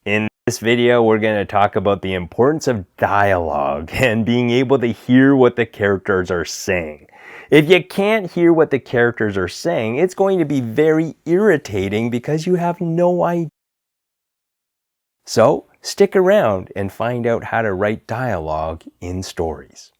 In this video, we're going to talk about the importance of dialogue and being able to hear what the characters are saying. If you can't hear what the characters are saying, it's going to be very irritating because you have no idea. So, stick around and find out how to write dialogue in stories.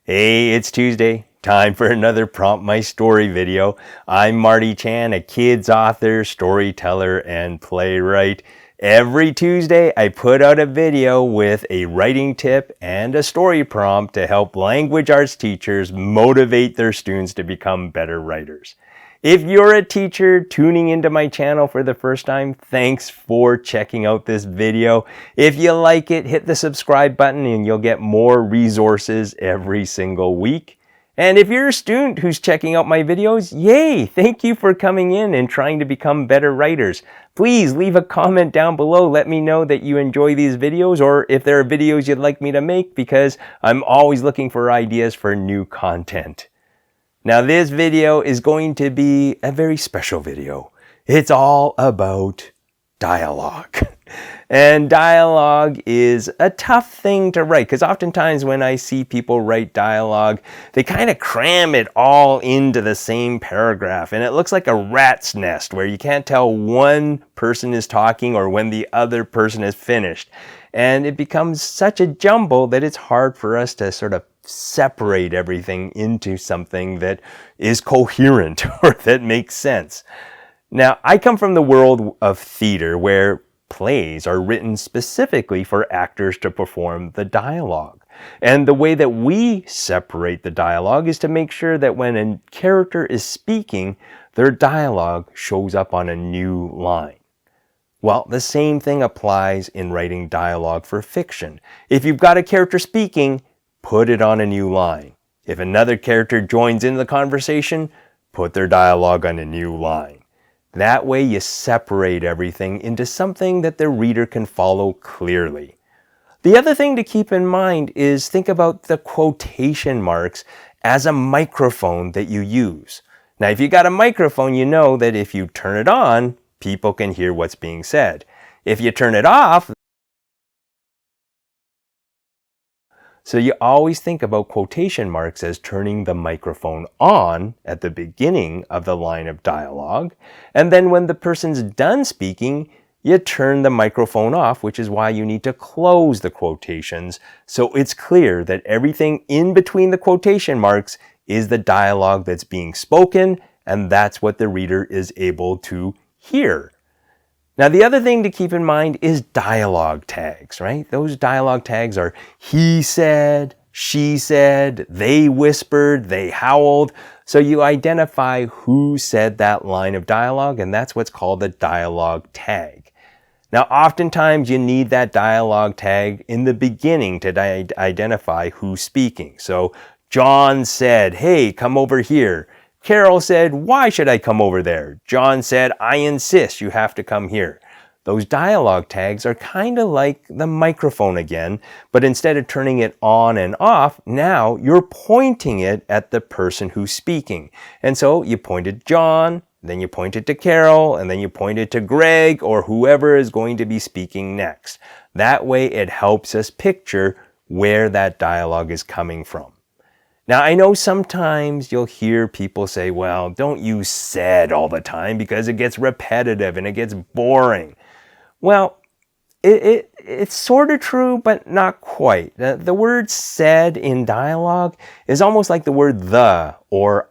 Hey, it's Tuesday. Time for another Prompt My Story video. I'm Marty Chan, a kids author, storyteller, and playwright. Every Tuesday, I put out a video with a writing tip and a story prompt to help language arts teachers motivate their students to become better writers. If you're a teacher tuning into my channel for the first time, thanks for checking out this video. If you like it, hit the subscribe button and you'll get more resources every single week. And if you're a student who's checking out my videos, yay! Thank you for coming in and trying to become better writers. Please leave a comment down below. Let me know that you enjoy these videos or if there are videos you'd like me to make, because I'm always looking for ideas for new content. Now this video is going to be a very special video. It's all about dialogue. And dialogue is a tough thing to write because oftentimes when I see people write dialogue, they kind of cram it all into the same paragraph and it looks like a rat's nest where you can't tell one person is talking or when the other person is finished. And it becomes such a jumble that it's hard for us to sort of separate everything into something that is coherent or that makes sense. Now, I come from the world of theater where plays are written specifically for actors to perform the dialogue. And the way that we separate the dialogue is to make sure that when a character is speaking, their dialogue shows up on a new line. Well, the same thing applies in writing dialogue for fiction. If you've got a character speaking, put it on a new line. If another character joins in the conversation, put their dialogue on a new line. That way you separate everything into something that the reader can follow clearly. The other thing to keep in mind is think about the quotation marks as a microphone that you use. Now, if you got a microphone, you know that if you turn it on, people can hear what's being said. If you turn it off, so you always think about quotation marks as turning the microphone on at the beginning of the line of dialogue. And then when the person's done speaking, you turn the microphone off, which is why you need to close the quotations so it's clear that everything in between the quotation marks is the dialogue that's being spoken, and that's what the reader is able to hear. Now, the other thing to keep in mind is dialogue tags, right? Those dialogue tags are he said, she said, they whispered, they howled. So you identify who said that line of dialogue, and that's what's called a dialogue tag. Now, oftentimes you need that dialogue tag in the beginning to identify who's speaking. So John said, hey, come over here. Carol said, why should I come over there? John said, I insist you have to come here. Those dialogue tags are kind of like the microphone again, but instead of turning it on and off, now you're pointing it at the person who's speaking. And so you pointed John, then you pointed to Carol, and then you pointed to Greg or whoever is going to be speaking next. That way it helps us picture where that dialogue is coming from. Now, I know sometimes you'll hear people say, well, don't use said all the time because it gets repetitive and it gets boring. Well, it's sort of true, but not quite. The word said in dialogue is almost like the word the or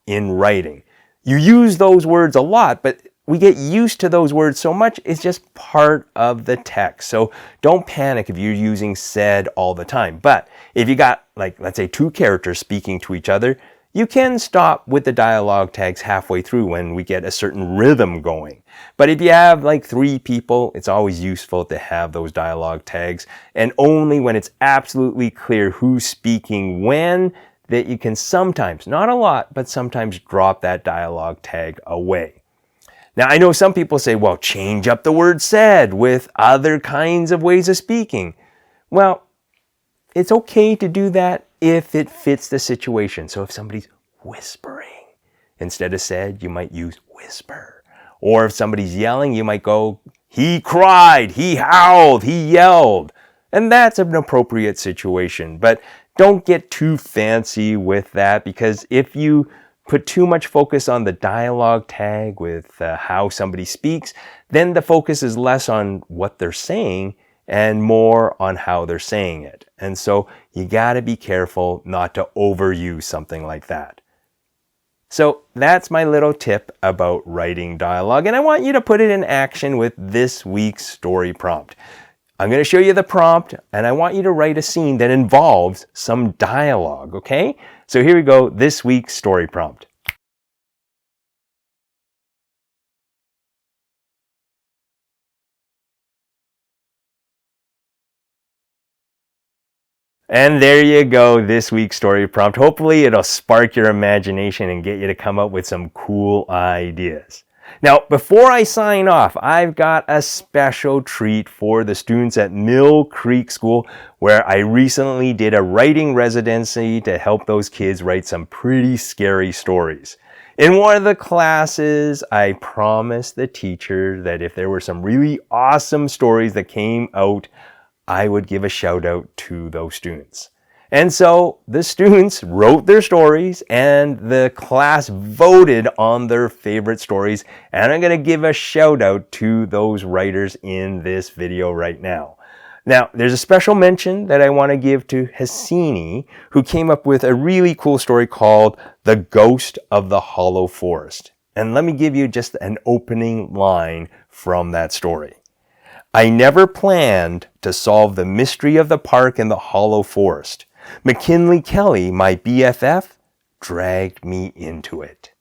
in writing. You use those words a lot, but we get used to those words so much, it's just part of the text. So don't panic if you're using said all the time. But if you got, like, let's say 2 characters speaking to each other, you can stop with the dialogue tags halfway through when we get a certain rhythm going. But if you have like 3 people, it's always useful to have those dialogue tags. And only when it's absolutely clear who's speaking when, that you can sometimes, not a lot, but sometimes drop that dialogue tag away. Now, I know some people say, well, change up the word said with other kinds of ways of speaking. Well, it's okay to do that if it fits the situation. So if somebody's whispering, instead of said, you might use whisper. Or if somebody's yelling, you might go, he cried, he howled, he yelled. And that's an appropriate situation. But don't get too fancy with that, because if you put too much focus on the dialogue tag with how somebody speaks, then the focus is less on what they're saying and more on how they're saying it. And so you got to be careful not to overuse something like that. So that's my little tip about writing dialogue, and I want you to put it in action with this week's story prompt. I'm going to show you the prompt, and I want you to write a scene that involves some dialogue, okay? So here we go, this week's story prompt. And there you go, this week's story prompt. Hopefully it'll spark your imagination and get you to come up with some cool ideas. Now, before I sign off, I've got a special treat for the students at Mill Creek School, where I recently did a writing residency to help those kids write some pretty scary stories. In one of the classes, I promised the teacher that if there were some really awesome stories that came out, I would give a shout out to those students. And so the students wrote their stories and the class voted on their favorite stories. And I'm going to give a shout out to those writers in this video right now. Now, there's a special mention that I want to give to Hassini, who came up with a really cool story called The Ghost of the Hollow Forest. And let me give you just an opening line from that story. I never planned to solve the mystery of the park in the hollow forest. McKinley Kelly, my BFF, dragged me into it.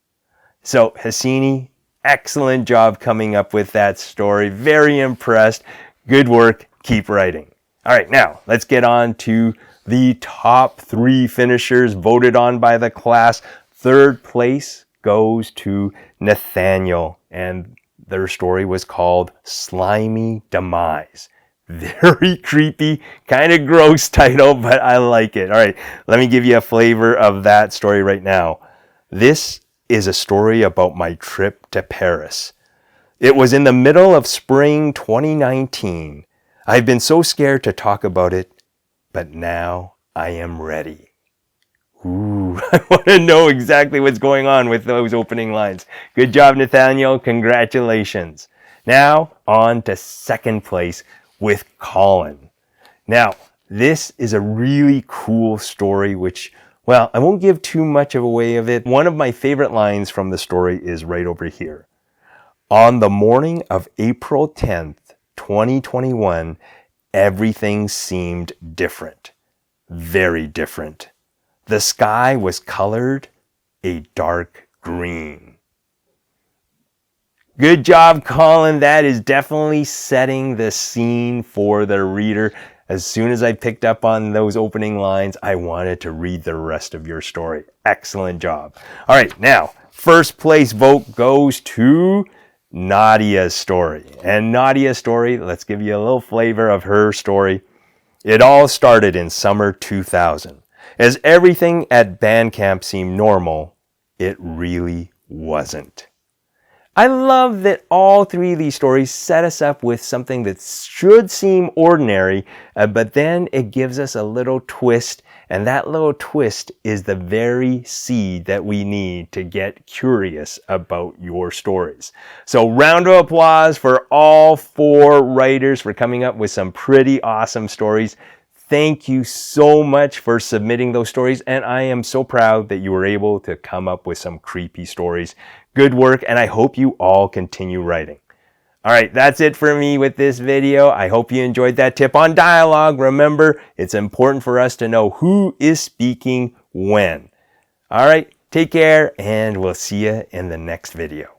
So, Hassini, excellent job coming up with that story. Very impressed. Good work. Keep writing. All right, now let's get on to the top 3 finishers voted on by the class. Third place goes to Nathaniel, and their story was called Slimy Demise. Very creepy, kind of gross title, but I like it. All right, let me give you a flavor of that story right now. This is a story about my trip to Paris. It was in the middle of spring 2019. I've been so scared to talk about it, but now I am ready. Ooh, I want to know exactly what's going on with those opening lines. Good job, Nathaniel. Congratulations. Now, on to second place with Colin. Now, this is a really cool story, which, well, I won't give too much of a way of it. One of my favorite lines from the story is right over here. On the morning of April 10th, 2021, everything seemed different. Very different. The sky was colored a dark green. Good job, Colin. That is definitely setting the scene for the reader. As soon as I picked up on those opening lines, I wanted to read the rest of your story. Excellent job. All right, now, first place vote goes to Nadia's story. And Nadia's story, let's give you a little flavor of her story. It all started in summer 2000. As everything at band camp seemed normal, it really wasn't. I love that all 3 of these stories set us up with something that should seem ordinary, but then it gives us a little twist, and that little twist is the very seed that we need to get curious about your stories. So round of applause for all 4 writers for coming up with some pretty awesome stories. Thank you so much for submitting those stories, and I am so proud that you were able to come up with some creepy stories. Good work, and I hope you all continue writing. All right, that's it for me with this video. I hope you enjoyed that tip on dialogue. Remember, it's important for us to know who is speaking when. All right, take care, and we'll see you in the next video.